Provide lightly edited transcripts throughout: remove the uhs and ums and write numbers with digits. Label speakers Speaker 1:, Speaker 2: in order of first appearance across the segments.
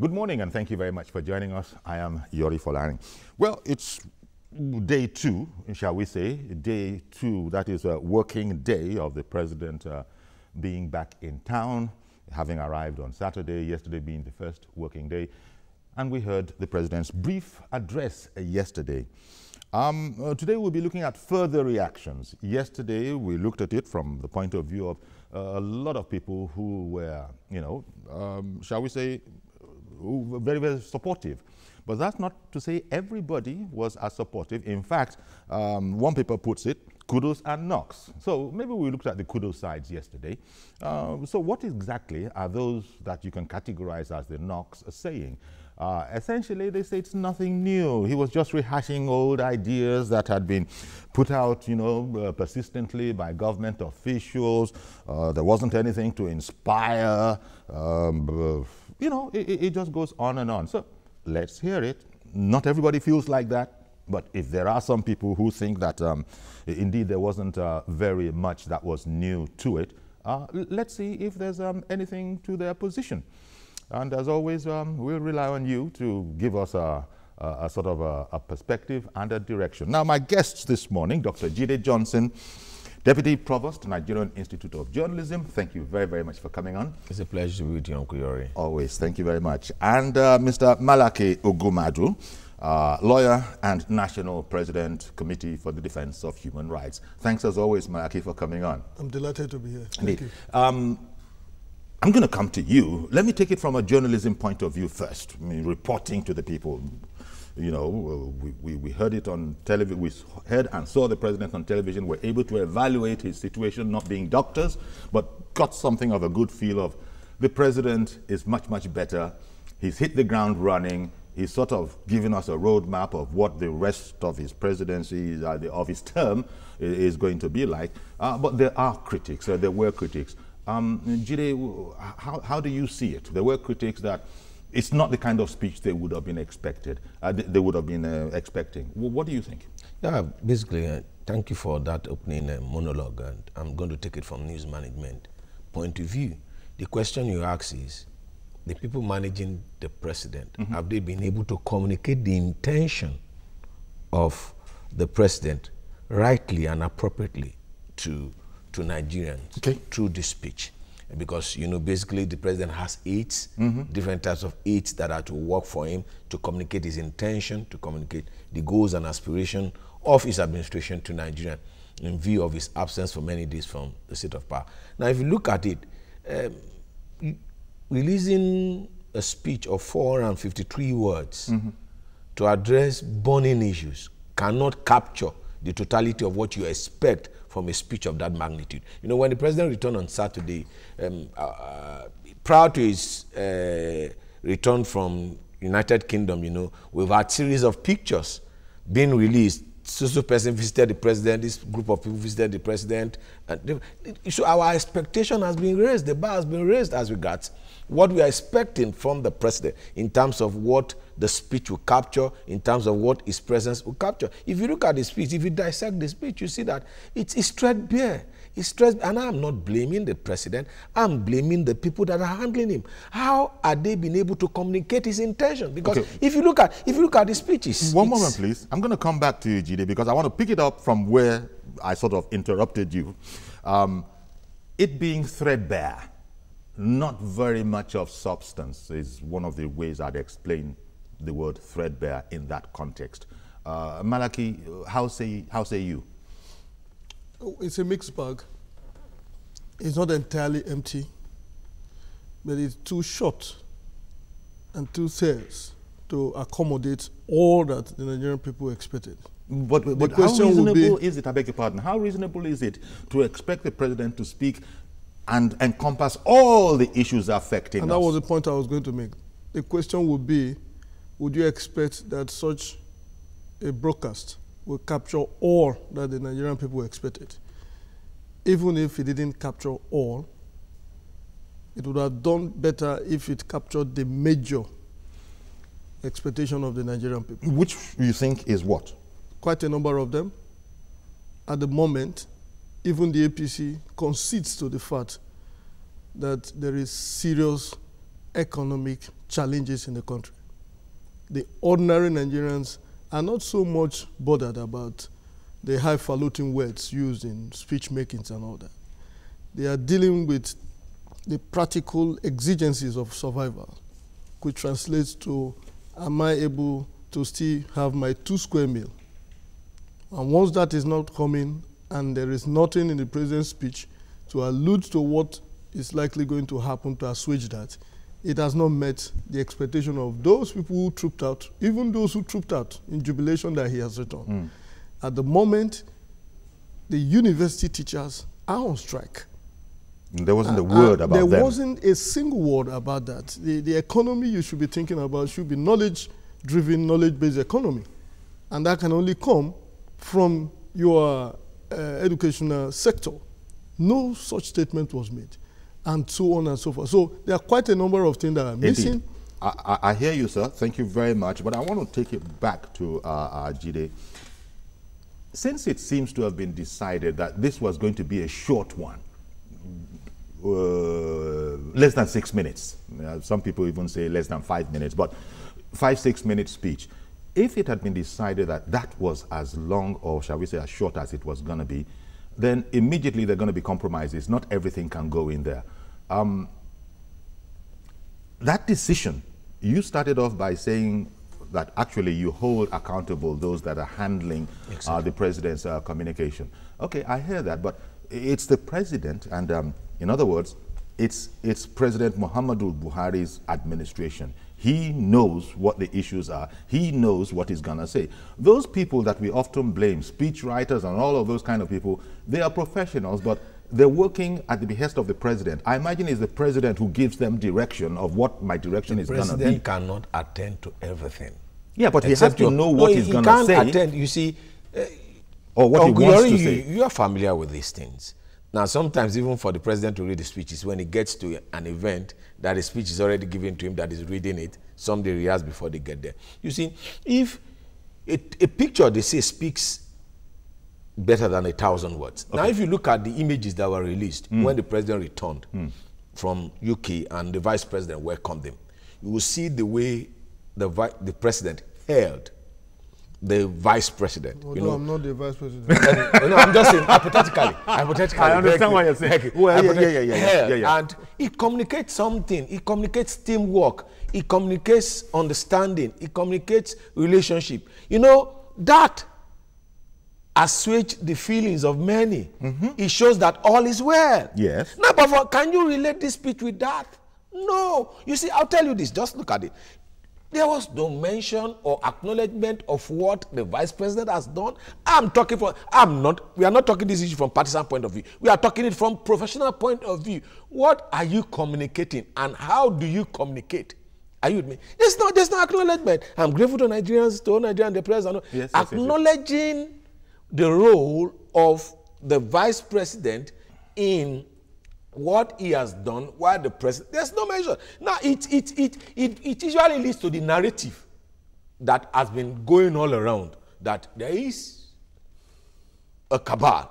Speaker 1: Good morning and thank you very much for joining us. I am Yori Folani. Well, it's day two, shall we say, day two, that is a working day of the president being back in town, having arrived on Saturday, yesterday being the first working day. And we heard the president's brief address yesterday. Today we'll be looking at further reactions. Yesterday we looked at it from the point of view of a lot of people who were, shall we say, who were very, very supportive. But that's not to say everybody was as supportive. In fact, one paper puts it, kudos and knocks. So maybe we looked at the kudos sides yesterday. So what exactly are those that you can categorize as the knocks saying? Essentially, they say it's nothing new. He was just rehashing old ideas that had been put out, persistently by government officials. There wasn't anything to inspire. It just goes on and on. So let's hear it. Not everybody feels like that. But if there are some people who think that indeed there wasn't very much that was new to it, let's see if there's anything to their position. And as always, we'll rely on you to give us a sort of a perspective and a direction. Now, my guests this morning, Dr. Jide Johnson, Deputy Provost, Nigerian Institute of Journalism. Thank you very, very much for coming on.
Speaker 2: It's a pleasure to be with you, Uncle Yori.
Speaker 1: Always. Thank you very much. And Mr. Malaki Ogumadu, lawyer and National President, Committee for the Defense of Human Rights. Thanks as always, Malaki, for coming on.
Speaker 3: I'm delighted to be here.
Speaker 1: Indeed.
Speaker 3: Thank you.
Speaker 1: I'm going to come to you. Let me take it from a journalism point of view first. I mean, reporting to the people. We heard it on television. We heard and saw the president on television. We're able to evaluate his situation, not being doctors, but got something of a good feel of the president is much, much better. He's hit the ground running. He's sort of given us a roadmap of what the rest of his presidency, of his term, is going to be like. But there are critics. There were critics. Jide, how do you see it? There were critics that it's not the kind of speech they would have been expected. They would have been expecting. What do you think?
Speaker 2: Yeah, basically, thank you for that opening monologue, and I'm going to take it from news management point of view. The question you ask is, the people managing the president, have they been able to communicate the intention of the president rightly and appropriately to Nigerians through this speech? Because, basically the president has aides, different types of aides that are to work for him to communicate his intention, to communicate the goals and aspirations of his administration to Nigeria in view of his absence for many days from the seat of power. Now, if you look at it, releasing a speech of 453 words to address burning issues cannot capture the totality of what you expect from a speech of that magnitude. When the president returned on Saturday, prior to his return from United Kingdom, we've had a series of pictures being released. So person visited the president, this group of people visited the president. So our expectation has been raised, the bar has been raised as regards what we are expecting from the president in terms of what the speech will capture, in terms of what his presence will capture. If you look at the speech, if you dissect the speech, you see that it's threadbare. And I'm not blaming the president, I'm blaming the people that are handling him. How are they being able to communicate his intention? Because if you look at the speeches.
Speaker 1: One moment, please. I'm going to come back to you, Jide, because I want to pick it up from where I sort of interrupted you. It being threadbare, not very much of substance is one of the ways I'd explain the word threadbare in that context. Malaki, how say you?
Speaker 3: It's a mixed bag. It's not entirely empty, but it's too short and too terse to accommodate all that the Nigerian people expected.
Speaker 1: But how reasonable is it, I beg your pardon, how reasonable is it to expect the president to speak and encompass all the issues affecting us?
Speaker 3: And that was the point I was going to make. The question would be, would you expect that such a broadcast will capture all that the Nigerian people expected? Even if it didn't capture all, it would have done better if it captured the major expectation of the Nigerian people.
Speaker 1: Which you think is what?
Speaker 3: Quite a number of them. At the moment, even the APC concedes to the fact that there is serious economic challenges in the country. The ordinary Nigerians are not so much bothered about the highfalutin words used in speech makings and all that. They are dealing with the practical exigencies of survival, which translates to, am I able to still have my 2 square meal? And once that is not coming, and there is nothing in the president's speech to allude to what is likely going to happen to assuage that, it has not met the expectation of those people who trooped out, even those who trooped out in jubilation that he has returned. At the moment, the university teachers are on strike.
Speaker 1: There wasn't a word about them.
Speaker 3: There wasn't a single word about that. The economy you should be thinking about should be knowledge-driven, knowledge-based economy. And that can only come from your educational sector. No such statement was made, and so on and so forth. So there are quite a number of things that are missing.
Speaker 1: I hear you, sir. Thank you very much. But I want to take it back to Jide. Since it seems to have been decided that this was going to be a short one, less than 6 minutes. Some people even say less than 5 minutes, but 5-6 minute speech. If it had been decided that that was as long, or shall we say as short as it was going to be, then immediately there are going to be compromises. Not everything can go in there. That decision, you started off by saying that actually you hold accountable those that are handling the president's communication. Okay, I hear that, but it's the president, and in other words, it's President Muhammadu Buhari's administration. He knows what the issues are. He knows what he's going to say. Those people that we often blame, speech writers and all of those kind of people, they are professionals, but they're working at the behest of the president. I imagine it's the president who gives them direction of what my direction is going to be.
Speaker 2: The president cannot attend to everything.
Speaker 1: Yeah, but he has to know what he's going to say.
Speaker 2: He can't attend, you see.
Speaker 1: Or what he wants to say.
Speaker 2: You are familiar with these things. Now, sometimes even for the president to read the speeches, when he gets to an event that the speech is already given to him, that is reading it, some they rehearse before they get there. You see, if a picture, they say, speaks better than 1,000 words. Okay. Now, if you look at the images that were released when the president returned from UK and the vice president welcomed him, you will see the way the president held the vice president.
Speaker 3: Although I'm not the vice president.
Speaker 2: No, I'm just saying hypothetically. I
Speaker 1: understand what you're saying. Well, yeah.
Speaker 2: And it communicates something. It communicates teamwork. It communicates understanding. It communicates relationship. You know, that assuages the feelings of many. It shows that all is well.
Speaker 1: Yes.
Speaker 2: Now, but can you relate this speech with that? No. You see, I'll tell you this. Just look at it. There was no mention or acknowledgement of what the vice president has done. We are not talking this issue from partisan point of view. We are talking it from professional point of view. What are you communicating and how do you communicate? Are you with me? There's no acknowledgement. I'm grateful to Nigerians, to all Nigerians, the president. Yes, acknowledging the role of the vice president in what he has done while the president, there's no mention. Now, it usually leads to the narrative that has been going all around, that there is a cabal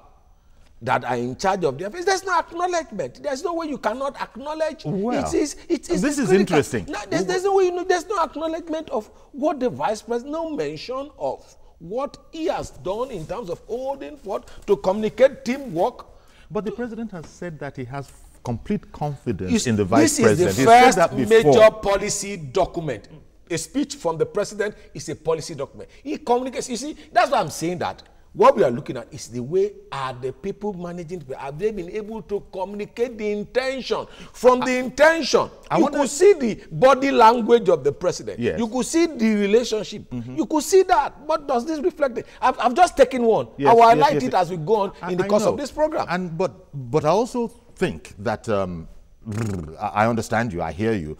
Speaker 2: that are in charge of the affairs. There's no acknowledgement. There's no way you cannot acknowledge.
Speaker 1: Well,
Speaker 2: this
Speaker 1: is interesting.
Speaker 2: No, there's no way, there's no acknowledgement of what the vice president, no mention of what he has done in terms of holding forth to communicate teamwork.
Speaker 1: But the president has said that he has complete confidence in the vice president.
Speaker 2: This is the first major policy document. A speech from the president is a policy document. He communicates. You see, that's why I'm saying that. What we are looking at is the way are the people managing, have they been able to communicate the intention? From the intention, you could see the body language of the president.
Speaker 1: Yes.
Speaker 2: You could see the relationship. You could see that. What does this reflect? I've just taken one.
Speaker 1: Yes,
Speaker 2: I will highlight it as we go on in the course of this program.
Speaker 1: And but I also think that I understand you, I hear you,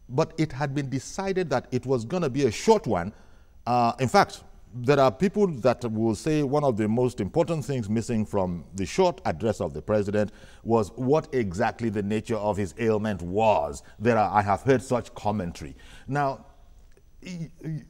Speaker 1: but it had been decided that it was going to be a short one. In fact, there are people that will say one of the most important things missing from the short address of the president was what exactly the nature of his ailment was. I have heard such commentary. Now, Femi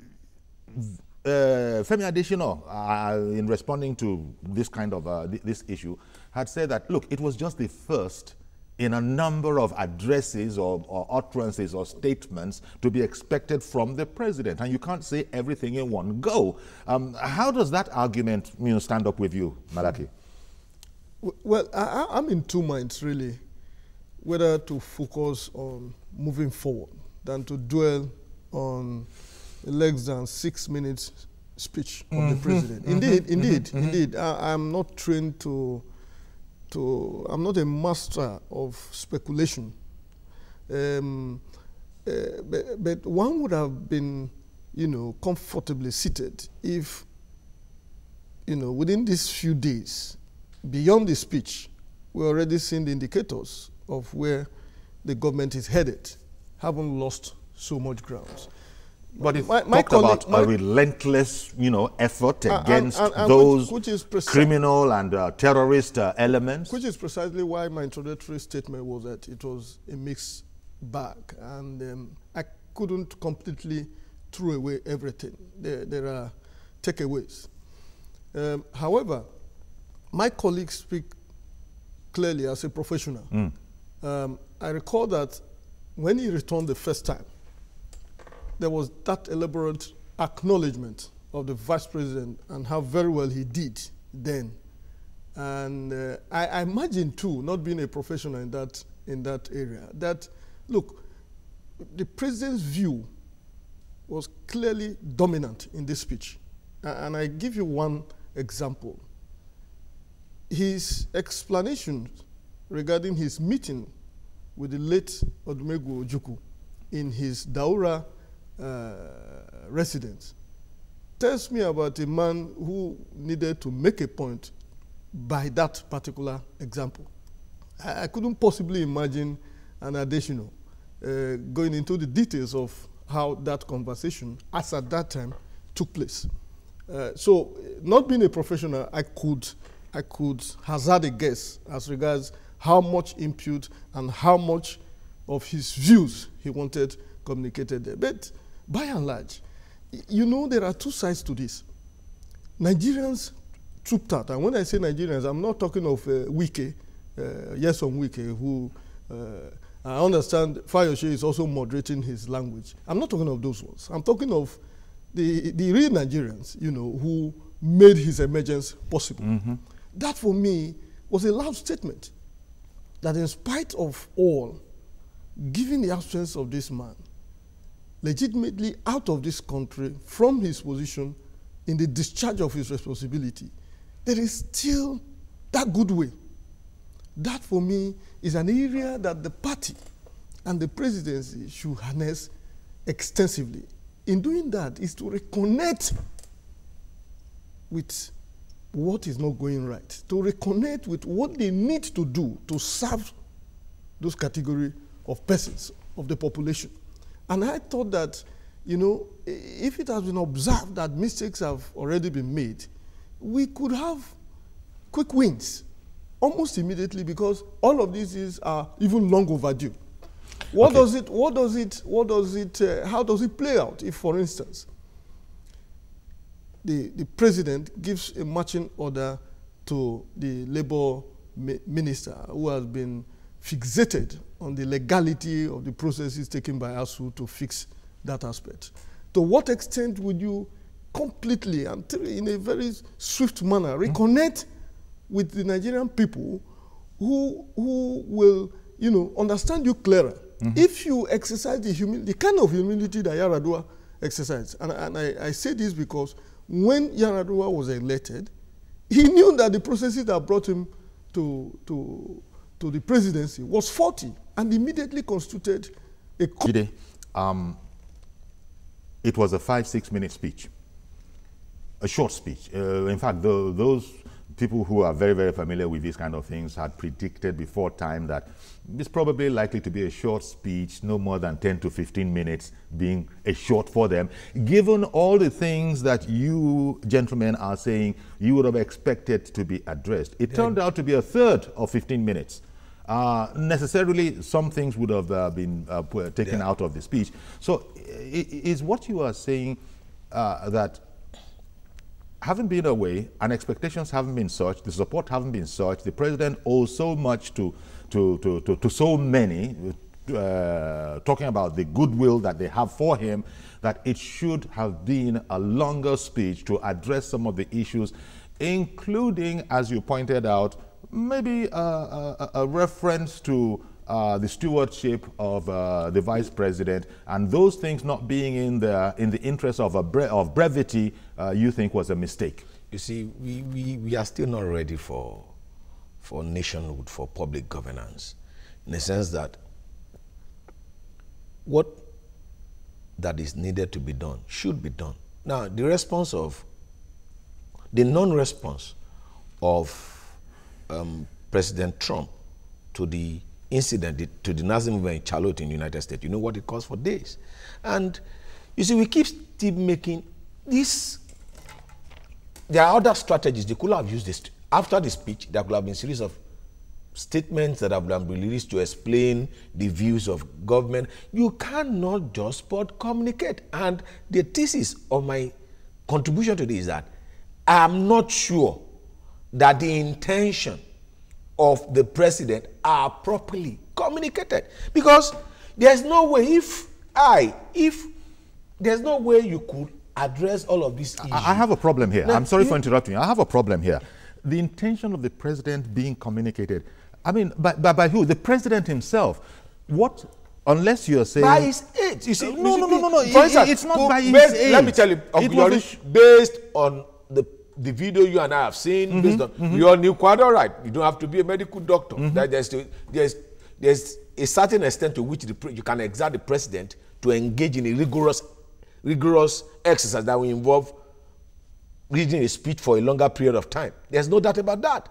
Speaker 1: Adesina, in responding to this kind of this issue, had said that, look, it was just the first in a number of addresses or utterances or statements to be expected from the president, and you can't say everything in one go. How does that argument, stand up with you, Malaki?
Speaker 3: Well, I'm in two minds, really, whether to focus on moving forward than to dwell on a less than 6 minutes speech of the president. Indeed. I'm not trained I'm not a master of speculation. But one would have been, comfortably seated if, within these few days, beyond the speech, we're already seeing the indicators of where the government is headed, haven't lost so much ground.
Speaker 1: But it talked about a relentless, effort against those
Speaker 3: which is
Speaker 1: criminal and terrorist elements.
Speaker 3: Which is precisely why my introductory statement was that it was a mixed bag, and I couldn't completely throw away everything. There are takeaways. However, my colleagues speak clearly as a professional. I recall that when he returned the first time, there was that elaborate acknowledgement of the vice president and how very well he did then. And I imagine too, not being a professional in that area, that, look, the president's view was clearly dominant in this speech. And I give you one example. His explanations regarding his meeting with the late Odumegwu Ojukwu in his Daura residence tells me about a man who needed to make a point by that particular example. I couldn't possibly imagine an additional going into the details of how that conversation, as at that time, took place. So, not being a professional, I could hazard a guess as regards how much input and how much of his views he wanted communicated there. But by and large, there are two sides to this. Nigerians trooped out, and when I say Nigerians, I'm not talking of Wike, Yeson Wike, who I understand Fayose is also moderating his language. I'm not talking of those ones. I'm talking of the real Nigerians, who made his emergence possible. That, for me, was a loud statement that in spite of all, given the absence of this man, legitimately out of this country from his position in the discharge of his responsibility, there is still that goodwill. That, for me, is an area that the party and the presidency should harness extensively. In doing that is to reconnect with what is not going right, to reconnect with what they need to do to serve those category of persons, of the population. And I thought that, if it has been observed that mistakes have already been made, we could have quick wins almost immediately, because all of these are even long overdue. How does it play out if, for instance, the president gives a marching order to the labor minister who has been fixated on the legality of the processes taken by ASU to fix that aspect? To what extent would you completely and in a very swift manner reconnect with the Nigerian people who will, understand you clearer? If you exercise the kind of humility that Yar'Adua exercised, and I say this because when Yar'Adua was elected, he knew that the processes that brought him to the presidency was faulty, and immediately constituted a...
Speaker 1: It was a 5-6 minute speech, a short speech. In fact, those people who are very, very familiar with these kind of things had predicted before time that it's probably likely to be a short speech, no more than 10 to 15 minutes being a short for them, given all the things that you gentlemen are saying you would have expected to be addressed. It turned out to be a third of 15 minutes. Necessarily, some things would have been taken out of the speech. So is what you are saying that having been away and expectations haven't been such, the support haven't been such, the president owes so much to so many, talking about the goodwill that they have for him, that it should have been a longer speech to address some of the issues, including, as you pointed out, maybe a reference to the stewardship of the vice president, and those things not being in the interest of brevity, you think was a mistake.
Speaker 2: You see, we are still not ready for nationhood, for public governance, in the sense that what that is needed to be done should be done. Now, the non-response of President Trump to the incident, to the Nazi movement in Charlotte in the United States, you know what it caused for days. And you see, we keep making this. There are other strategies. They could have used this. After the speech, there could have been a series of statements that have been released to explain the views of government. You cannot just but communicate. And the thesis of my contribution today is that I am not sure that the intention of the president are properly communicated, because there's no way there's no way you could address all of these issues.
Speaker 1: I have a problem here.
Speaker 2: Now,
Speaker 1: I'm sorry for interrupting you. I have a problem here. The intention of the president being communicated, I mean, by who? The president himself. What? Unless you're saying
Speaker 2: by his age. You see,
Speaker 1: no.
Speaker 2: For instance,
Speaker 1: it's not by his age.
Speaker 2: Let me tell you, based on the video you and I have seen, based on, we all knew quite all right. You don't have to be a medical doctor. That there's a certain extent to which you can exert the president to engage in a rigorous exercise that will involve reading a speech for a longer period of time. There's no doubt about that.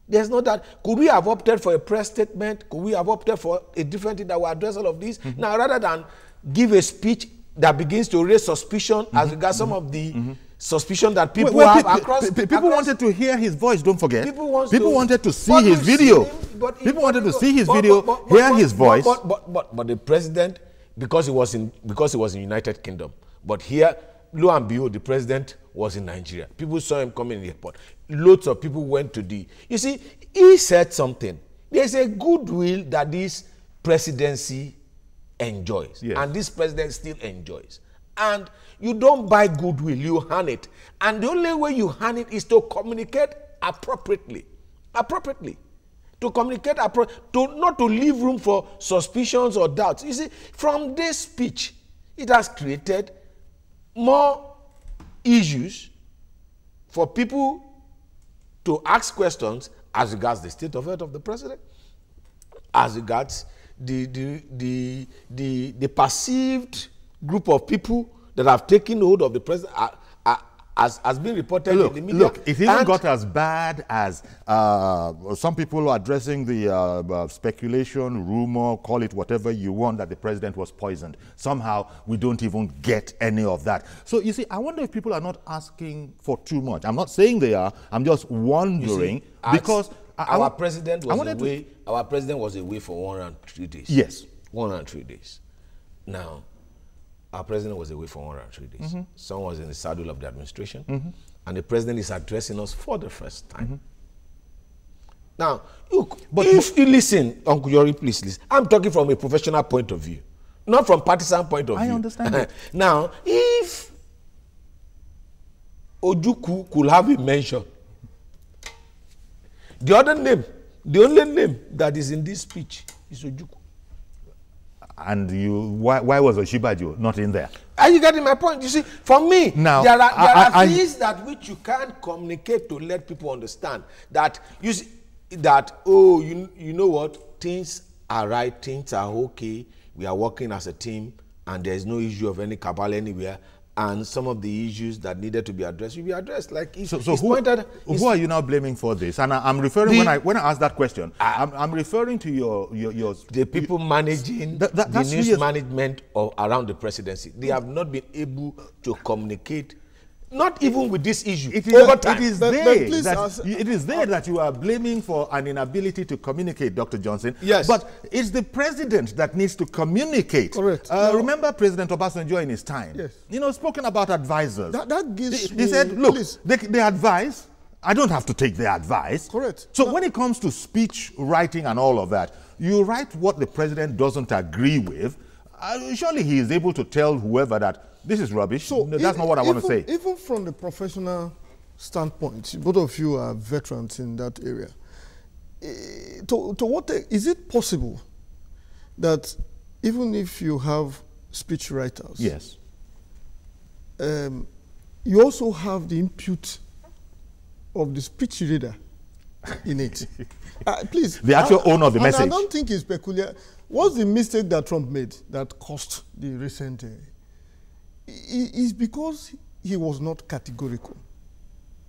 Speaker 2: There's no doubt. Could we have opted for a press statement? Could we have opted for a different thing that will address all of this? Now, rather than give a speech that begins to raise suspicion as regards some of the suspicion that people have across.
Speaker 1: People wanted to hear his voice, don't forget.
Speaker 2: People
Speaker 1: wanted to see his video. People wanted to see his video, hear his voice.
Speaker 2: But the president, because he was in United Kingdom, but here, lo and behold, the president was in Nigeria. People saw him coming in the airport. Loads of people went to you see, he said something. There's a goodwill that this presidency enjoys. Yes. And this president still enjoys. And you don't buy goodwill, you hand it. And the only way you hand it is to communicate appropriately. To communicate appropriately, not to leave room for suspicions or doubts. You see, from this speech, it has created more issues for people to ask questions as regards the state of health of the president, as regards the perceived group of people that have taken hold of the president, as been reported in the media.
Speaker 1: Look, it even got as bad as some people are addressing the speculation, rumor, call it whatever you want, that the president was poisoned. Somehow, we don't even get any of that. So, you see, I wonder if people are not asking for too much. I'm not saying they are. I'm just wondering, because
Speaker 2: our president was away for 103 days.
Speaker 1: Yes.
Speaker 2: 103 days. Now, our president was away for 103 days. Someone was in the saddle of the administration, and the president is addressing us for the first time. Now, look, if you listen, Uncle Yori, please listen. I'm talking from a professional point of view, not from partisan point of view.
Speaker 1: I understand it.
Speaker 2: Now, if Ojukwu could have been mentioned, the only name that is in this speech is Ojukwu.
Speaker 1: And why was Oshibaju not in there?
Speaker 2: Are you getting my point? You see, for me,
Speaker 1: now,
Speaker 2: there are things that which you can't communicate to let people understand that you see, that you know what, things are right, things are okay, we are working as a team, and there is no issue of any cabal anywhere, and some of the issues that needed to be addressed will be addressed. Like
Speaker 1: who are you now blaming for this? And I'm referring, when I ask that question, I'm referring to your
Speaker 2: the people managing the news management around the presidency. They have not been able to communicate Not even with this issue.
Speaker 1: It is,
Speaker 2: over time.
Speaker 1: it is there that you are blaming for an inability to communicate, Dr. Johnson.
Speaker 2: Yes.
Speaker 1: But it's the president that needs to communicate.
Speaker 3: Correct.
Speaker 1: Remember President Obasanjo in his time?
Speaker 3: Yes.
Speaker 1: You know, spoken about advisors.
Speaker 3: That gives
Speaker 1: He said, look,
Speaker 3: please.
Speaker 1: they advise. I don't have to take their advice.
Speaker 3: Correct.
Speaker 1: So when it comes to speech writing and all of that, you write what the president doesn't agree with. Surely he is able to tell whoever that this is rubbish.
Speaker 3: So
Speaker 1: no, that's not what I want to say.
Speaker 3: Even from the professional standpoint, both of you are veterans in that area. Is it possible that even if you have speech writers,
Speaker 1: Yes,
Speaker 3: you also have the input of the speech reader in it? Please.
Speaker 1: the actual owner of the message.
Speaker 3: I don't think it's peculiar. What's the mistake that Trump made that cost the recent? Is because he was not categorical.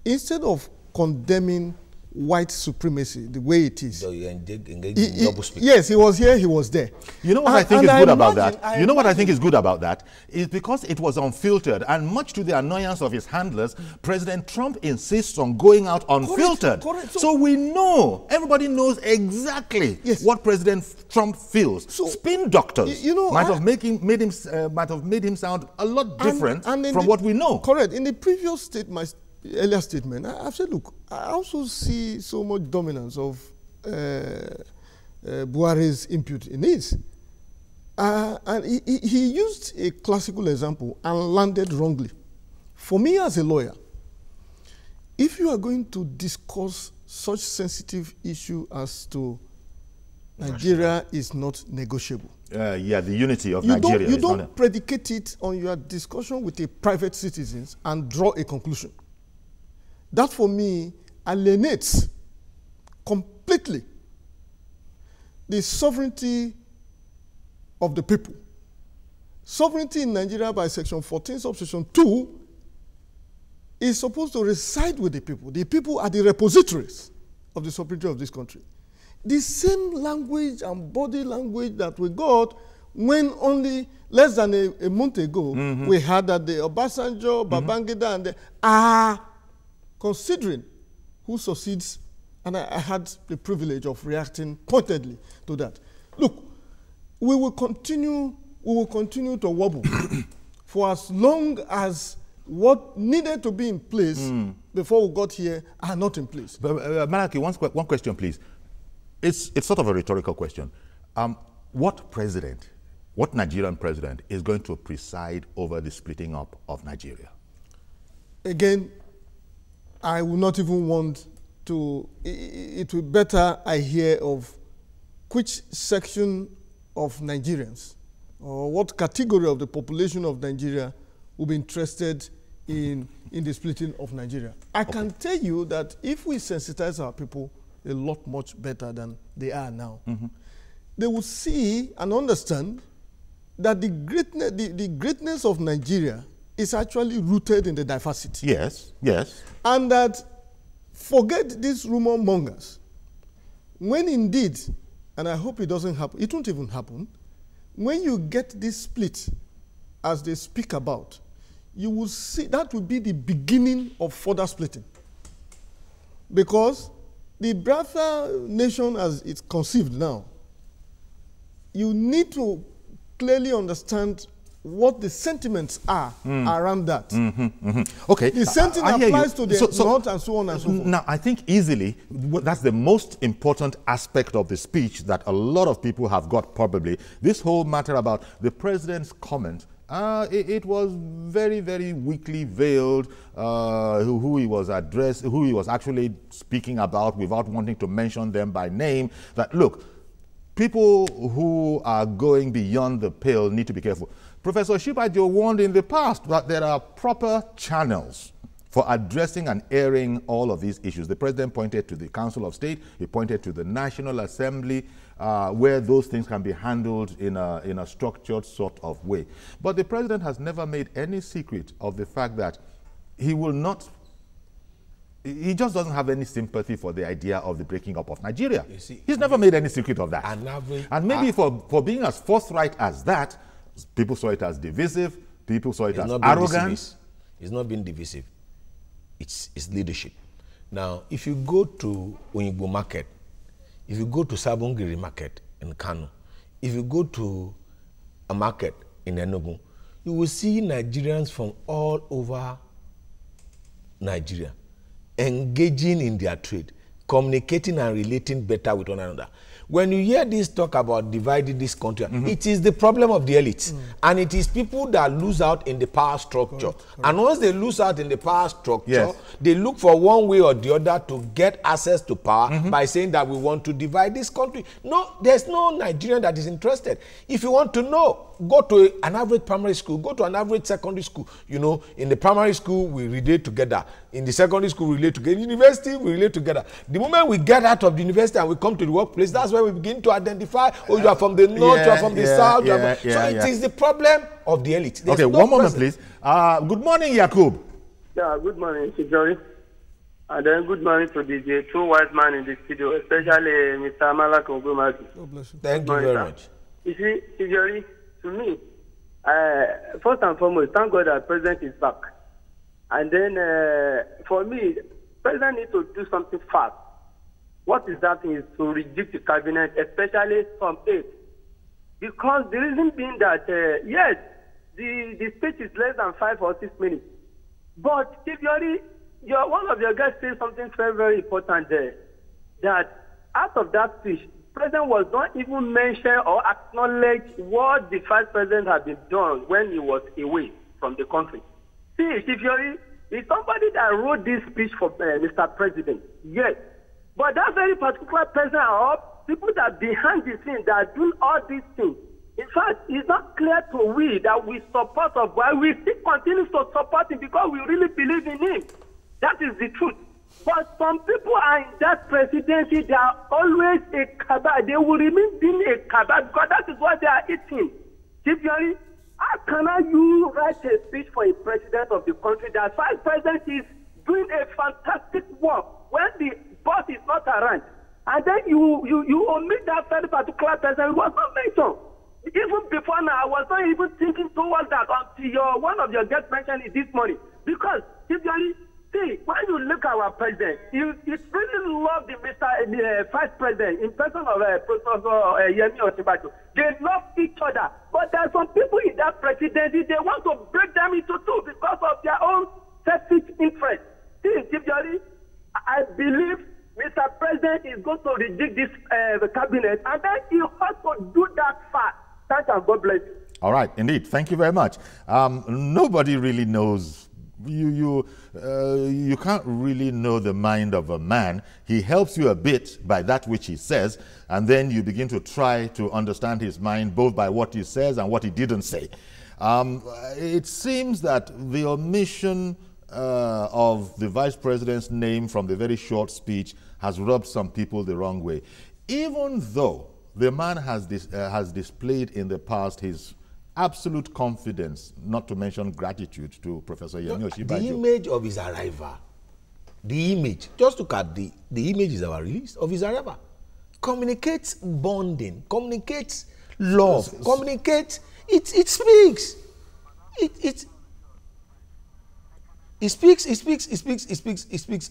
Speaker 3: Instead of condemning white supremacy the way it is.
Speaker 2: So you engage in double speak.
Speaker 3: Yes, he was here, he was there.
Speaker 1: You know what I think is good about that? You know what I think is good about that? Is because it was unfiltered, and much to the annoyance of his handlers, President Trump insists on going out unfiltered.
Speaker 3: Correct.
Speaker 1: So we know, everybody knows exactly what President Trump feels.
Speaker 3: So,
Speaker 1: spin doctors might have made him sound a lot different from what we know.
Speaker 3: Correct. In the previous statement, earlier statement, I've said, look, I also see so much dominance of Buhari's input in this. And he used a classical example and landed wrongly. For me as a lawyer, if you are going to discuss such sensitive issue as to Nigeria is not negotiable.
Speaker 1: The unity of Nigeria.
Speaker 3: You don't predicate it on your discussion with a private citizens and draw a conclusion. That, for me, alienates completely the sovereignty of the people. Sovereignty in Nigeria by Section 14, subsection 2, is supposed to reside with the people. The people are the repositories of the sovereignty of this country. The same language and body language that we got when only less than a month ago we had that the Obasanjo, Babangida, and are considering who succeeds, and I had the privilege of reacting pointedly to that. Look, we will continue to wobble for as long as what needed to be in place before we got here are not in place.
Speaker 1: But Malaki, one question, please. It's sort of a rhetorical question. What Nigerian president is going to preside over the splitting up of Nigeria?
Speaker 3: Again, I will not even want to, it would better I hear of which section of Nigerians or what category of the population of Nigeria will be interested in the splitting of Nigeria. I can tell you that if we sensitize our people a lot much better than they are now, they will see and understand that the greatness of Nigeria is actually rooted in the diversity.
Speaker 1: Yes, yes.
Speaker 3: And that, forget these rumor mongers. When indeed, and I hope it doesn't happen, it won't even happen, when you get this split, as they speak about, you will see that will be the beginning of further splitting. Because the Biafra nation as it's conceived now, you need to clearly understand what the sentiments are around that.
Speaker 1: Okay.
Speaker 3: The same thing applies to the North and so on and so forth.
Speaker 1: Now, I think easily, that's the most important aspect of the speech that a lot of people have got probably. This whole matter about the president's comment, it was very, very weakly veiled, who he was actually speaking about without wanting to mention them by name. That, look, people who are going beyond the pale need to be careful. Professor Shibajo warned in the past that there are proper channels for addressing and airing all of these issues. The president pointed to the Council of State, he pointed to the National Assembly, where those things can be handled in a structured sort of way. But the president has never made any secret of the fact that he just doesn't have any sympathy for the idea of the breaking up of Nigeria. He's never made any secret of that. And maybe for being as forthright as that, people saw it as divisive, people saw it as arrogant.
Speaker 2: It's not being divisive. It's leadership. Now, if you go to Oyingbo Market, if you go to Sabongiri Market in Kano, if you go to a market in Enugu, you will see Nigerians from all over Nigeria engaging in their trade, communicating and relating better with one another. When you hear this talk about dividing this country, it is the problem of the elites. And it is people that lose out in the power structure. Correct. And once they lose out in the power structure, they look for one way or the other to get access to power by saying that we want to divide this country. No, there's no Nigerian that is interested. If you want to know, go to an average primary school, go to an average secondary school. You know, in the primary school, we relate together. In the secondary school, we relate together. In university, we relate together. The moment we get out of the university and we come to the workplace, that's where we begin to identify, oh, you are from the north, you are from the south. So it is the problem of the elite. There's
Speaker 1: okay, one moment, please. Good morning, Yakub.
Speaker 4: Yeah, good morning, Sijori. And then good morning to the two wise man in the studio, especially Mr. Malak Ogumaki.
Speaker 3: God bless you.
Speaker 2: Thank you very much.
Speaker 4: You see, Sijori, to me, first and foremost, thank God that President is back. And then, for me, President needs to do something fast. What is that thing is to reject the cabinet, especially from 8. Because the reason being that, yes, the speech is less than 5 or 6 minutes. But if one of your guys said something very, very important there, that out of that speech, President was not even mention or acknowledge what the Vice President had been done when he was away from the country. See, Shifyori is somebody that wrote this speech for Mr. President, yes. But that very particular person or people that behind the scene that do all these things, in fact, it's not clear to we that we support of why we still continue to support him because we really believe in him. That is the truth. But some people are in that presidency, they are always a cabal. They will remain being a cabal because that is what they are eating. Shifyori, how can you write a speech for a president of the country that Vice President is doing a fantastic work when the boss is not around? And then you omit that very particular person who was not mentioned. Even before now, I was not even thinking towards that until one of your guests mentioned it this morning. Because, Shifyori, see, when you look at our president, he really loved the Vice President in person of Professor Yemi Osinbajo. They love each other. But there are some people in that presidency, they want to break them into two because of their own selfish interest. See, Shifyori, I believe Mr. President is going to reject this the cabinet, and then he has to do that fast. Thank you, God bless you.
Speaker 1: All right, indeed. Thank you very much. Nobody really knows. You can't really know the mind of a man. He helps you a bit by that which he says, and then you begin to try to understand his mind both by what he says and what he didn't say. It seems that the omission of the Vice President's name from the very short speech has rubbed some people the wrong way. Even though the man has displayed in the past his absolute confidence, not to mention gratitude to Professor Yemi Osinbajo.
Speaker 2: The image of his arrival, the image, just look at the images that were released of his arrival, communicates bonding, communicates love, communicates, it speaks. It speaks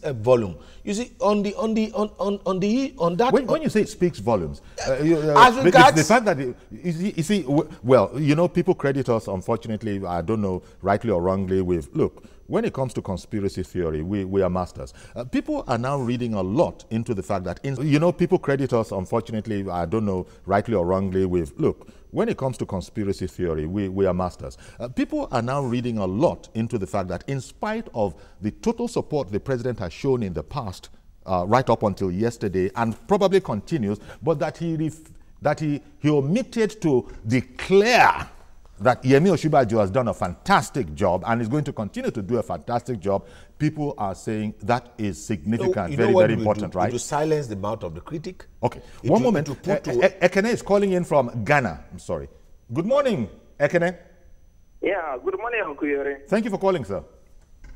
Speaker 2: a volume. You see, on that.
Speaker 1: When you say it speaks volumes,
Speaker 2: as regards
Speaker 1: the fact that you see, well, you know, people credit us, unfortunately, I don't know, rightly or wrongly, with look. When it comes to conspiracy theory, we are masters. People are now reading a lot into the fact that, you know, people credit us, unfortunately, I don't know, rightly or wrongly, with look. When it comes to conspiracy theory, we are masters. People are now reading a lot into the fact that in spite of the total support the president has shown in the past, right up until yesterday, and probably continues, but that he omitted to declare that Yemi Osinbajo has done a fantastic job and is going to continue to do a fantastic job. People are saying that is significant, very important, right?
Speaker 2: To silence the mouth of the critic.
Speaker 1: Okay, one moment. Ekene is calling in from Ghana. I'm sorry. Good morning, Ekene.
Speaker 4: Yeah, good morning, Uncle Yori.
Speaker 1: Thank you for calling, sir.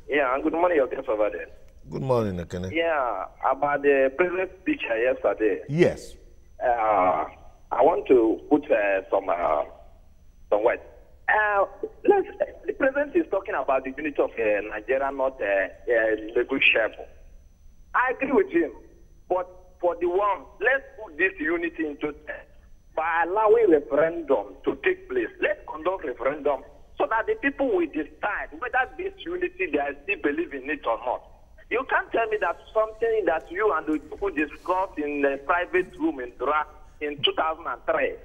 Speaker 4: Yeah, and good morning, your guest over there.
Speaker 2: Good morning, Ekene.
Speaker 4: Yeah, about the president's speech yesterday.
Speaker 1: Yes.
Speaker 4: I want to put some words.
Speaker 5: the president is talking about the unity of Nigeria, not negotiable. I agree with him, but for the one, let's put this unity into test by allowing referendum to take place. Let's conduct referendum so that the people will decide whether this unity they still believe in it or not. You can't tell me that something that you and the people discussed in the private room in Dura in 2003,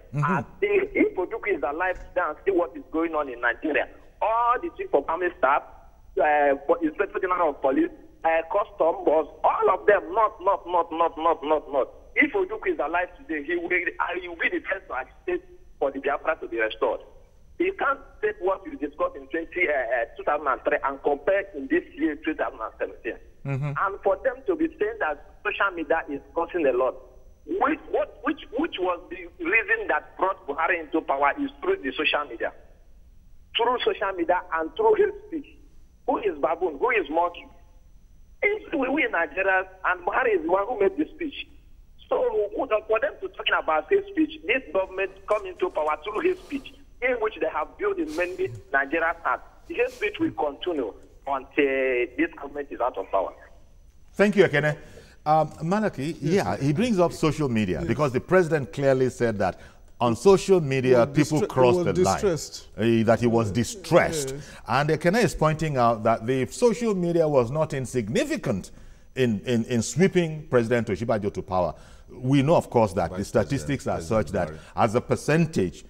Speaker 5: if Ojukwu is alive and see what is going on in Nigeria, all the chief of army staff, Inspector General of Police, custom boss, all of them, not. If Ojukwu is alive today, he will be the first to agitate for the Biafra to be restored. You can't take what you discussed in 2003 and compare in this year, 2017. And for them to be saying that social media is causing a lot, which was the reason that brought Buhari into power is through the social media. Through social media and through his speech. Who is baboon? Who is monkey? It's we Nigerians, and Buhari is the one who made the speech. So for them to talking about his speech, this government come into power through his speech, in which they have built in many Nigerian hands. His speech will continue until this government is out of power.
Speaker 1: Thank you, Ekene. Malaki, he brings up social media because the president clearly said that on social media, people crossed the line. That he was distressed. And Ekene is pointing out that the social media was not insignificant in sweeping President Oshibajo to power. We know, of course, that the statistics are such that as a percentage,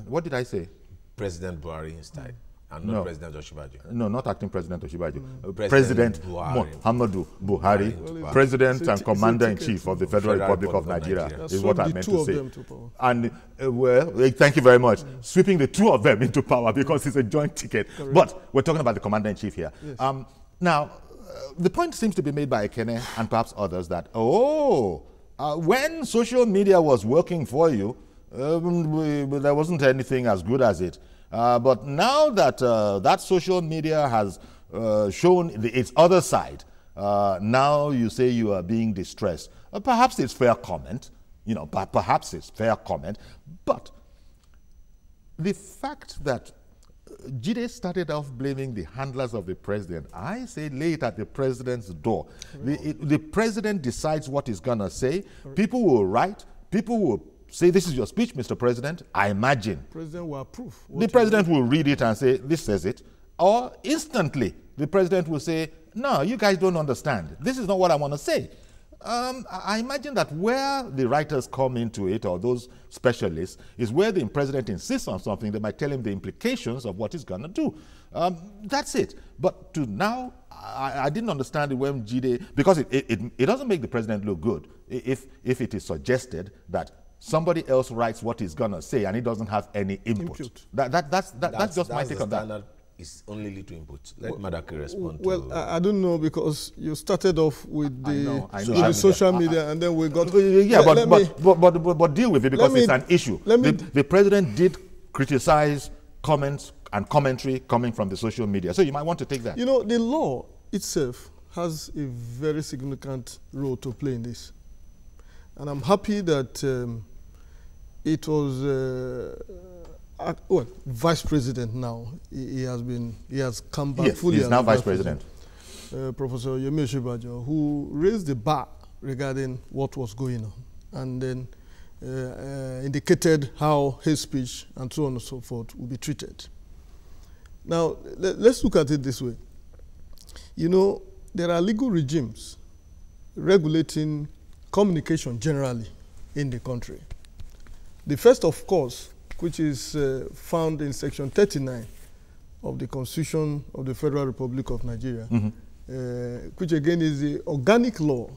Speaker 1: what did I say?
Speaker 2: President Buhari instead, and not President Oshibajo.
Speaker 1: No, not acting President Oshibajo. President Muhammadu Buhari, President and Commander-in-Chief of the Federal Republic of Nigeria, is what I meant to say. And, well, thank you very much. Sweeping the two of them into power because it's a joint ticket. Correct. But we're talking about the Commander-in-Chief here. Yes. Now, the point seems to be made by Ekene and perhaps others that, when social media was working for you, there wasn't anything as good as it. But now that that social media has shown its other side, now you say you are being distressed. Perhaps it's fair comment, perhaps it's fair comment. But the fact that Jide started off blaming the handlers of the president, I say lay it at the president's door. The president decides what he's going to say. People will write, people will say, this is your speech, Mr. President. I imagine. The president will approve. The president will read it and say, this says it. Or instantly, the president will say, no, you guys don't understand. This is not what I want to say. I imagine that where the writers come into it, or those specialists, is where the president insists on something, they might tell him the implications of what he's going to do. That's it. But to now, I didn't understand it when Jide, because it doesn't make the president look good if it is suggested that somebody else writes what he's going to say and he doesn't have any input. That's just my take on that.
Speaker 2: It's only little input. Let Madaki respond.
Speaker 3: Well, I don't know, because you started off with the social media and then we got...
Speaker 1: but deal with it because it's an issue. The president did criticize comments and commentary coming from the social media. So you might want to take that.
Speaker 3: You know, the law itself has a very significant role to play in this. And I'm happy that it was... Vice President now. He has come back fully.
Speaker 1: He's now Vice President.
Speaker 3: Professor Yemi Oshibajo, who raised the bar regarding what was going on, and then indicated how his speech and so on and so forth will be treated. Now, let's look at it this way. You know, there are legal regimes regulating communication generally in the country. The first, of course, which is found in Section 39 of the Constitution of the Federal Republic of Nigeria, which again is the organic law,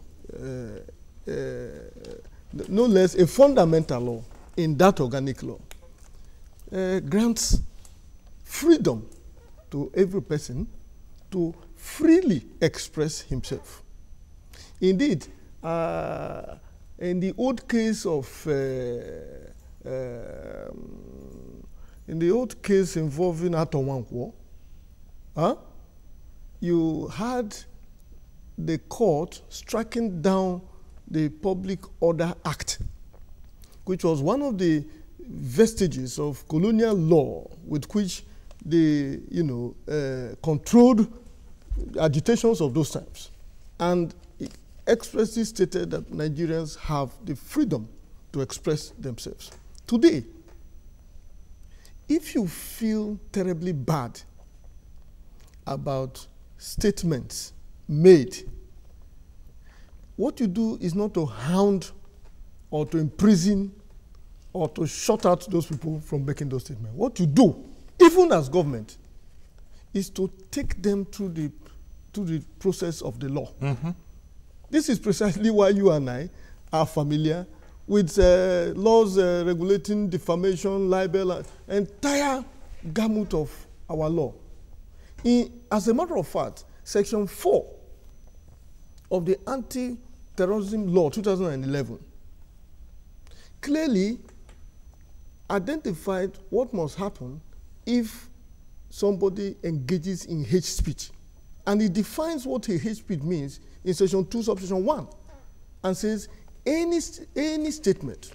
Speaker 3: no less a fundamental law in that organic law, grants freedom to every person to freely express himself. Indeed, in the old case of involving Atowankwo, you had the court striking down the Public Order Act, which was one of the vestiges of colonial law with which they, controlled agitations of those times. And it expressly stated that Nigerians have the freedom to express themselves. Today, if you feel terribly bad about statements made, what you do is not to hound or to imprison or to shut out those people from making those statements. What you do, even as government, is to take them through the process of the law. Mm-hmm. This is precisely why you and I are familiar with laws regulating defamation, libel, entire gamut of our law. As a matter of fact, Section 4 of the Anti-Terrorism Law 2011 clearly identified what must happen if somebody engages in hate speech. And it defines what hate speech means in Section 2, Subsection 1, and says any statement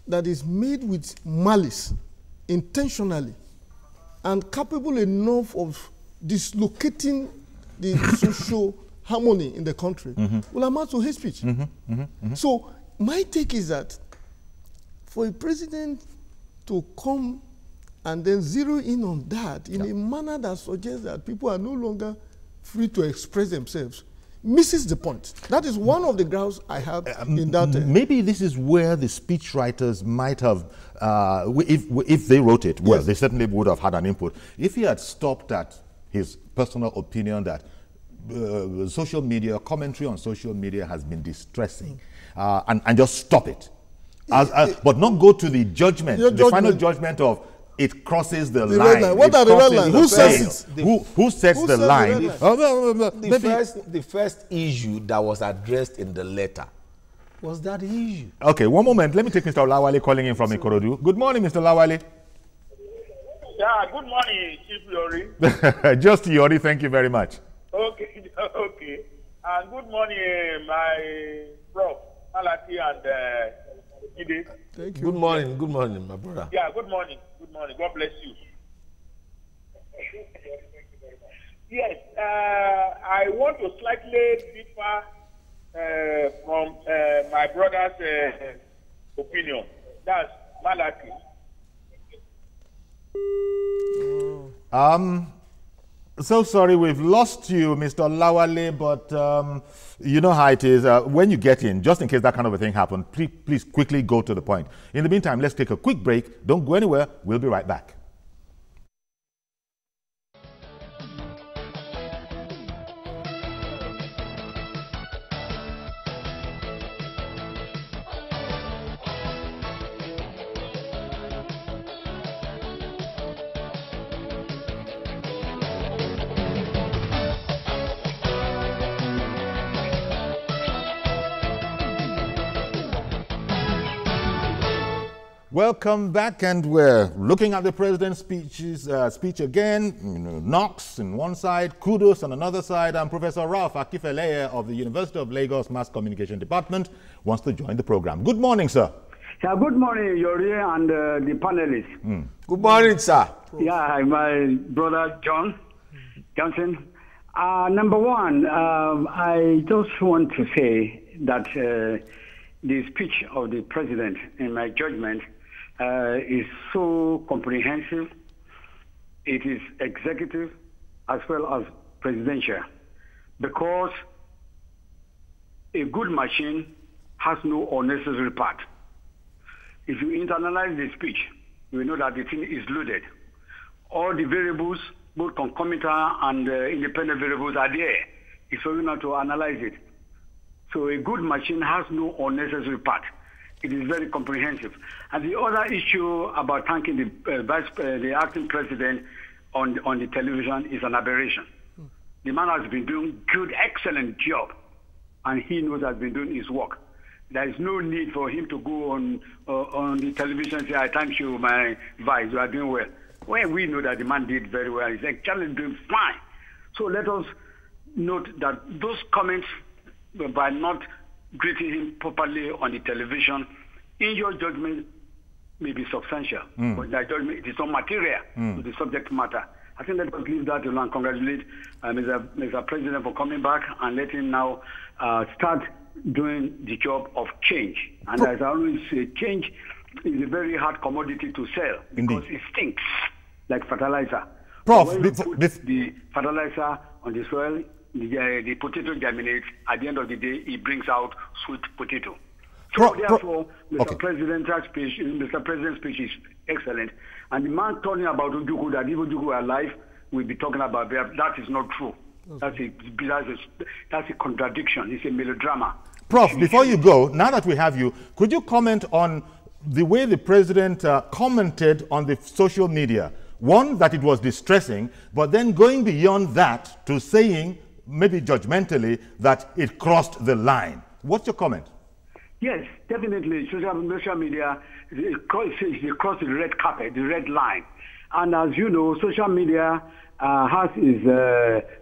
Speaker 3: that is made with malice, intentionally, and capable enough of dislocating the social harmony in the country will amount to hate speech. So my take is that for a president to come and then zero in on that in a manner that suggests that people are no longer free to express themselves misses the point. That is one of the grounds I have in that.
Speaker 1: Maybe this is where the speechwriters might have, if they wrote it, well, they certainly would have had an input. If he had stopped at his personal opinion that social media, commentary on social media has been distressing, and just stop it. But not go to the judgment, the final judgment of it crosses the line.
Speaker 3: What are the red lines? Who says it?
Speaker 1: Who sets the line?
Speaker 2: The first issue that was addressed in the letter was that issue.
Speaker 1: Okay, one moment. Let me take Mr. Lawale calling in from Ikorodu. Good morning, Mr. Lawale.
Speaker 6: Yeah, good morning, Chief Yori.
Speaker 1: Just Yori, thank you very much.
Speaker 6: Okay, okay. And good morning, my Prof. Malaki and Ide.
Speaker 3: Thank you.
Speaker 2: Good morning, my brother.
Speaker 6: Yeah, good morning. Good morning. God bless you. Yes, I want to slightly differ from my brother's opinion. That's Malaki.
Speaker 1: So sorry, we've lost you, Mr. Lawale, but you know how it is. When you get in, just in case that kind of a thing happens, please quickly go to the point. In the meantime, let's take a quick break. Don't go anywhere. We'll be right back. Welcome back, and we're looking at the president's speech again. Knocks on one side, kudos on another side, and Professor Ralph Akifeleye of the University of Lagos Mass Communication Department wants to join the program. Good morning, sir.
Speaker 7: Yeah, good morning, Yori and the panelists.
Speaker 2: Good morning, sir.
Speaker 7: Yeah, my brother Johnson. Number one, I just want to say that the speech of the president, in my judgment, is so comprehensive. It is executive as well as presidential, because a good machine has no unnecessary part. If you internalize the speech, you will know that the thing is loaded. All the variables, both concomitant and independent variables, are there. It's for you not to analyze it. So a good machine has no unnecessary part. It is very comprehensive. And the other issue about thanking the acting president on the television is an aberration. The man has been doing good, excellent job, and he knows has been doing his work. There is no need for him to go on the television and say, "I thank you, my vice, you are doing well." When we know that the man did very well, he's actually doing fine. So let us note that those comments, by not greeting him properly on the television, in your judgment, may be substantial, but that judgment it is not material to the subject matter. I think let us leave that alone. Congratulate Mr. President for coming back and let him now start doing the job of change. And as I always say, change is a very hard commodity to sell because it stinks like fertilizer.
Speaker 1: Prof,
Speaker 7: when you put the fertilizer on the soil, the potato germinates. At the end of the day, it brings out sweet potato. So therefore, Mr. President's speech is excellent. And the man talking about Ojukwu, that if Ojukwu are alive, we'll be talking about that is not true. That's a contradiction. It's a melodrama.
Speaker 1: Prof, before you go, now that we have you, could you comment on the way the president commented on the social media? One, that it was distressing, but then going beyond that to saying, maybe judgmentally, that it crossed the line. What's your comment?
Speaker 7: Yes, definitely. Social media, it crossed the red carpet, the red line. And as you know, social media has its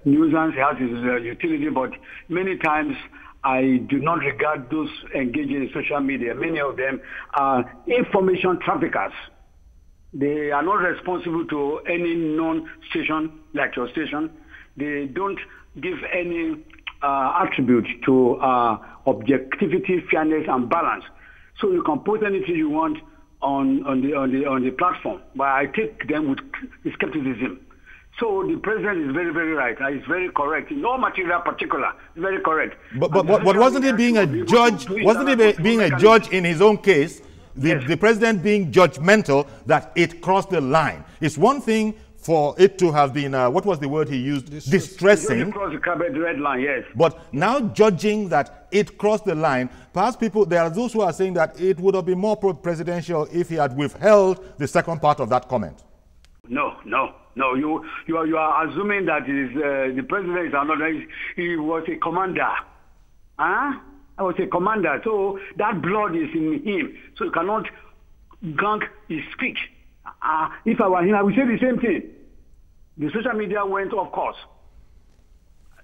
Speaker 7: nuisance, has its utility, but many times I do not regard those engaging in social media. Many of them are information traffickers. They are not responsible to any non-station like your station. They don't give any attribute to objectivity, fairness, and balance. So you can post anything you want on the platform, but I take them with skepticism. So the president is very, very right. He's very correct. In no material particular, he's very correct.
Speaker 1: But wasn't he being a judge? Wasn't he being a judge in his own case? The president being judgmental that it crossed the line. It's one thing for it to have been, what was the word he used? Distressing.
Speaker 7: Cross the red line, yes.
Speaker 1: But now judging that it crossed the line, perhaps there are those who are saying that it would have been more presidential if he had withheld the second part of that comment.
Speaker 7: No. You are assuming that the president is another. He was a commander. I was a commander, so that blood is in him. So you cannot gang his speech. If I were him, I would say the same thing. The social media went off course,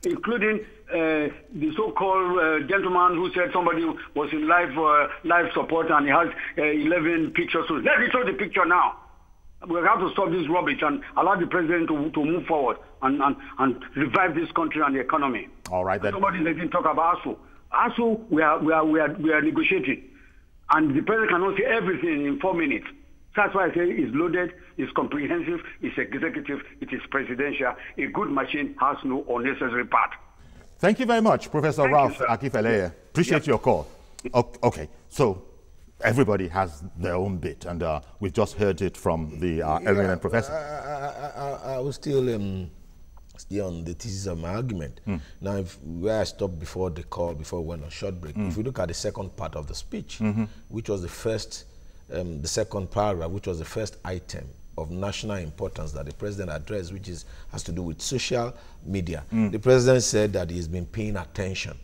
Speaker 7: including the so-called gentleman who said somebody was in live support and he has 11 pictures. So let me show the picture now. We have to stop this rubbish and allow the president to move forward and revive this country and the economy.
Speaker 1: All right.
Speaker 7: Somebody didn't talk about ASU. ASU, we are negotiating, and the president cannot say everything in 4 minutes. That's why I say it's loaded, it's comprehensive, it's executive, it is presidential. A good machine has no unnecessary part.
Speaker 1: Thank you very much, Professor Ralph Akifeleye. Appreciate your call. Okay, so everybody has their own bit, and we've just heard it from the eminent professor.
Speaker 2: I was still on the thesis of my argument. Now, where I stopped before the call, before we went on short break, if you look at the second part of the speech, which was the first, the second paragraph, which was the first item of national importance that the president addressed, which has to do with social media. The president said that he's been paying attention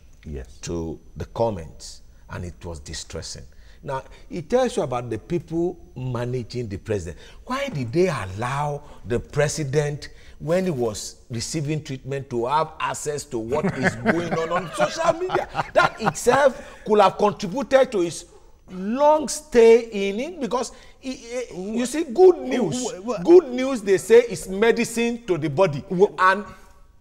Speaker 2: to the comments, and it was distressing. Now, it tells you about the people managing the president. Why did they allow the president, when he was receiving treatment, to have access to what is going on social media? That itself could have contributed to his long stay in it, because you see, good news, they say, is medicine to the body. And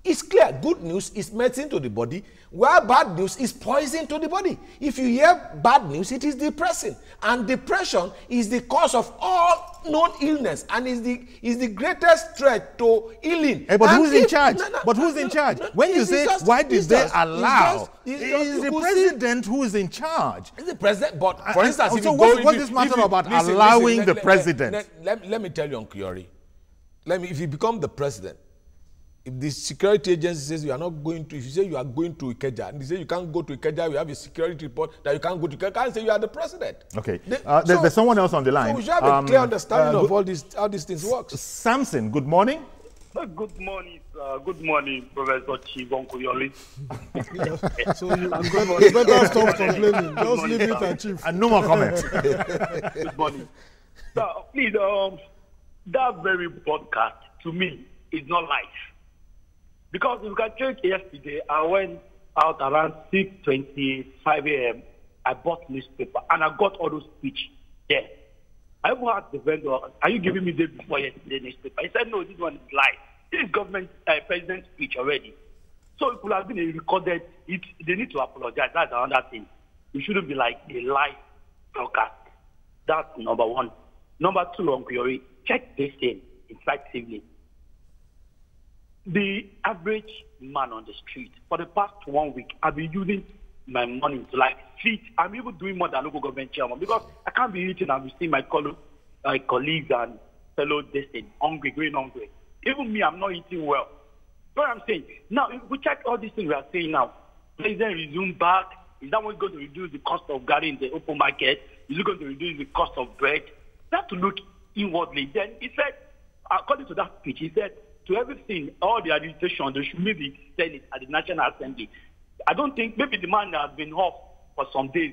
Speaker 2: it's clear, good news is medicine to the body, while bad news is poison to the body. If you hear bad news, it is depressing. And depression is the cause of all known illness, and is the greatest threat to healing.
Speaker 1: Hey, but who's in charge? But who's in charge? When you say, why did they allow? It's the president who is in charge.
Speaker 2: It's the president, but for instance, if
Speaker 1: so
Speaker 2: you go...
Speaker 1: what's this matter about allowing the president?
Speaker 2: Let me tell you, Uncle Yori. If you become the president, if the security agency says you are not going to, if you say you are going to Ikeja, and they say you can't go to Ikeja, we have a security report that you can't go to Ikeja, can't say you are the president.
Speaker 1: Okay. There's someone else on the line.
Speaker 2: So we should have a clear understanding of how these things work.
Speaker 1: Samson, good morning.
Speaker 8: Good morning, good morning, Professor Chief Uncle Yoli.
Speaker 3: So you better stop complaining. Just leave it at Chief.
Speaker 1: And no more comments.
Speaker 8: Good morning. So, please, that very podcast, to me, is not life. Because if you can check yesterday, I went out around 6:25 a.m. I bought newspaper and I got all those speech there. I even asked the vendor, are you giving me the day before yesterday newspaper? He said, no, this one is live. This is government president's speech already. So it could have been a recorded. They need to apologize. That's another thing. It shouldn't be like a live broadcast. That's number one. Number two, Uncle Yori, check this thing effectively. The average man on the street, for the past 1 week, I've been using my money to like feed. I'm even doing more than local government chairman because I can't be eating and be seeing my colleagues and fellow destined hungry, going hungry. Even me, I'm not eating well. You know what I'm saying? Now, if we check all these things we are saying now, president resume back. Is that what's going to reduce the cost of Gary in the open market? Is it going to reduce the cost of bread? You have to look inwardly. Then he said, according to that speech, he said, to everything, all the administration, they should meet the Senate at the National Assembly. I don't think, maybe the man has been off for some days.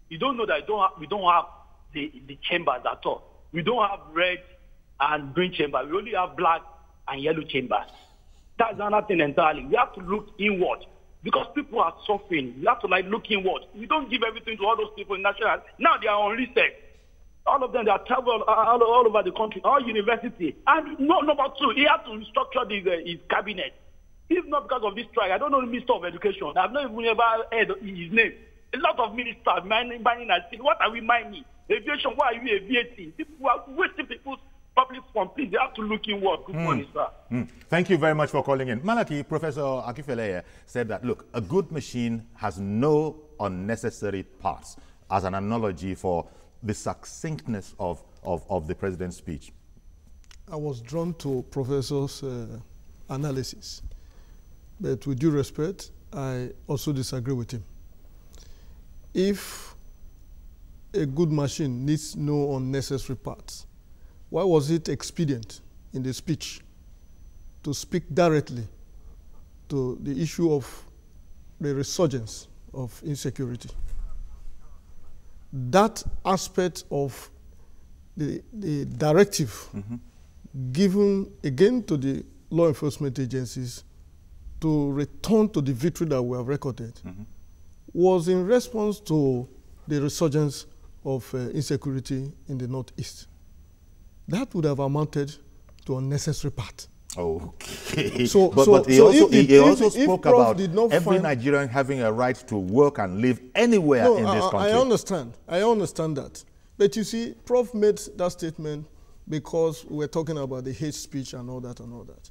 Speaker 8: You don't know that we don't have the chambers at all. We don't have red and green chambers. We only have black and yellow chambers. That's another thing entirely. We have to look inward because people are suffering. We have to look inward. We don't give everything to all those people in national. Now they are on research. All of them, they are travel all over the country, all university. And number two, he has to restructure his cabinet. If not because of this strike, I don't know the Minister of Education. I've not even ever heard his name. A lot of ministers mining and saying, what are we mining? Aviation, why are you aviating? People are wasting people's public funds. Please, they have to look inward. Good morning, sir.
Speaker 1: Thank you very much for calling in. Malaki, Professor Akifele said that, look, a good machine has no unnecessary parts, as an analogy for the succinctness of the president's speech.
Speaker 3: I was drawn to Professor's analysis, but with due respect, I also disagree with him. If a good machine needs no unnecessary parts, why was it expedient in the speech to speak directly to the issue of the resurgence of insecurity? That aspect of the directive given again to the law enforcement agencies to return to the victory that we have recorded was in response to the resurgence of insecurity in the Northeast. That would have amounted to a unnecessary part.
Speaker 1: Okay.
Speaker 3: But
Speaker 1: he also spoke about every Nigerian having a right to work and live anywhere in this country.
Speaker 3: I understand that. But you see, Prof made that statement because we're talking about the hate speech and all that and all that.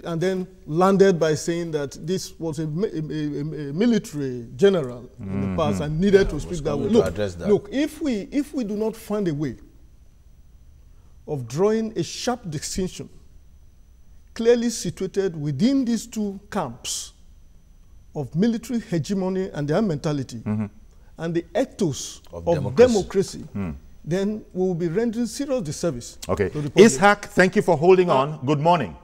Speaker 3: And then landed by saying that this was a military general in the past and needed to speak that way. Look, if we do not find a way of drawing a sharp distinction clearly situated within these two camps of military hegemony and their mentality and the ethos of democracy, then we will be rendering serious disservice.
Speaker 1: Okay. Ishak, thank you for holding on. Good morning.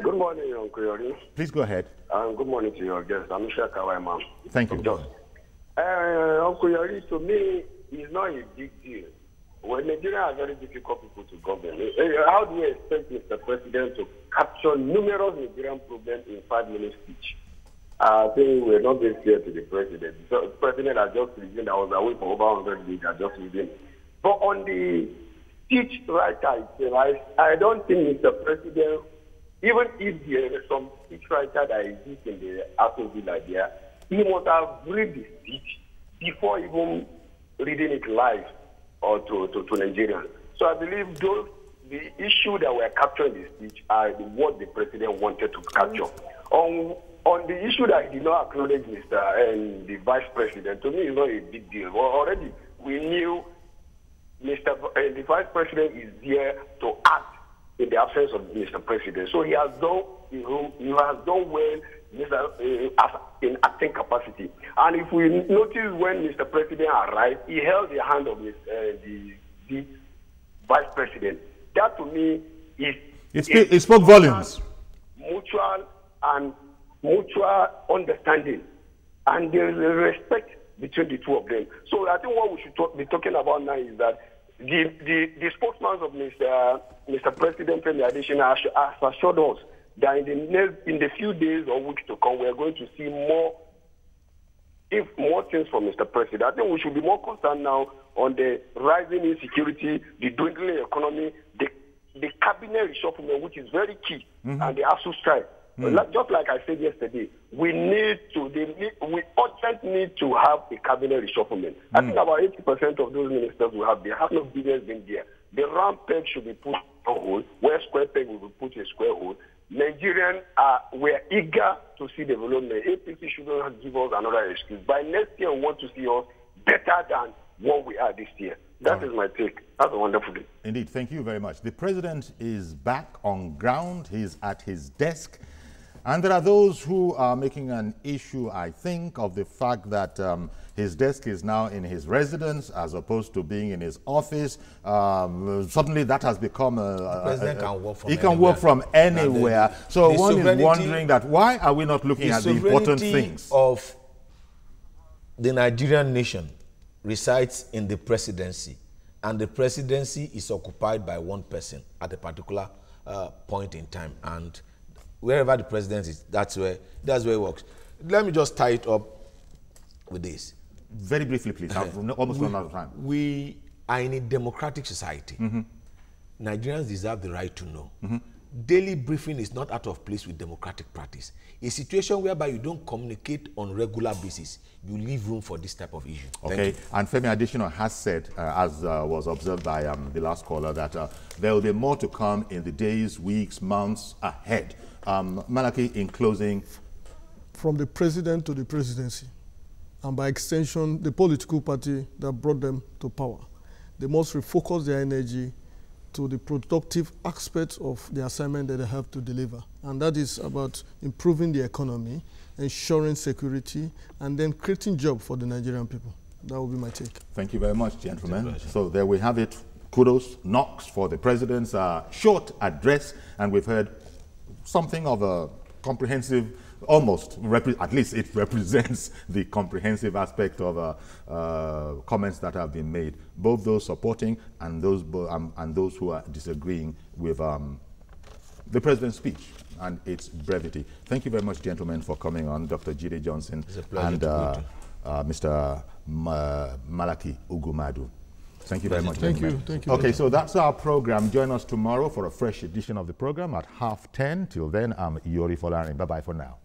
Speaker 9: Good morning, Uncle Yori.
Speaker 1: Please go ahead.
Speaker 9: Good morning to your guest. I'm Ishak Kawaima.
Speaker 1: Thank you.
Speaker 9: Uncle Yori, to me, it's not a big deal. When Nigeria are very difficult people to govern, how do you expect Mr. President to capture numerous Nigerian problems in 5-minute speech? I think we're not being fair to the president. So the president has just resumed. I was away for over 100 days. I just resumed. But on the speech writer itself, I don't think Mr. President, even if there is some speech writer that exists in the Aston Villa there, he must have read the speech before even reading it live or to Nigerians. So I believe the issue that we're capturing in the speech are what the president wanted to capture. On the issue that he did not acknowledge the vice president, to me it's not a big deal. Well, already we knew the vice president is there to act in the absence of Mr. President. So he has done well in acting capacity. And if we notice when Mr. President arrived, he held the hand of the vice president. That to me is...
Speaker 1: It spoke volumes.
Speaker 9: Mutual understanding. And there is a respect between the two of them. So I think what we should be talking about now is that the spokesman of Mr. President Femi Adesina has assured us that in the few days or weeks to come, we are going to see more if more things from Mr. President. I think we should be more concerned now on the rising insecurity, the dwindling economy, the cabinet reshufflement, which is very key, and the ASU strike. Just like I said yesterday, we urgently need to have a cabinet reshufflement. I think about 80% of those ministers we have, they have no business in there. The round peg should be put a hole, where square peg will be put a square hole. Nigerians we're eager to see development. APC shouldn't give us another excuse. By next year, we want to see us better than what we are this year. That is my take. That's a wonderful day.
Speaker 1: Indeed, thank you very much. The president is back on ground. He's at his desk. And there are those who are making an issue, I think, of the fact that his desk is now in his residence as opposed to being in his office. Suddenly that has become
Speaker 2: the president can work from
Speaker 1: he can work from anywhere. So one is wondering that why are we not looking at the important things?
Speaker 2: Of the Nigerian nation resides in the presidency, and the presidency is occupied by one person at a particular point in time. And wherever the president is, that's where it works. Let me just tie it up with this.
Speaker 1: Very briefly, please. I've almost run out of time.
Speaker 2: We are in a democratic society. Nigerians deserve the right to know. Daily briefing is not out of place with democratic practice. A situation whereby you don't communicate on regular basis, you leave room for this type of issue.
Speaker 1: Okay, and Femi Adesina has said, as was observed by the last caller, that there will be more to come in the days, weeks, months ahead. Malaki, in closing.
Speaker 3: From the president to the presidency, and by extension, the political party that brought them to power, they must refocus their energy to the productive aspects of the assignment that they have to deliver. And that is about improving the economy, ensuring security, and then creating jobs for the Nigerian people. That will be my take.
Speaker 1: Thank you very much, gentlemen. So there we have it. Kudos, knocks for the president's short address, and we've heard something of a comprehensive, almost, at least it represents the comprehensive aspect of comments that have been made, both those supporting and those who are disagreeing with the president's speech and its brevity. Thank you very much, gentlemen, for coming on, Dr. Jide Johnson and Mr. Malaki Ugumadu. Thank you very much.
Speaker 3: Thank you. Thank you.
Speaker 1: Okay, so that's our program. Join us tomorrow for a fresh edition of the program at 10:30. Till then, I'm Yori Folarin. Bye-bye for now.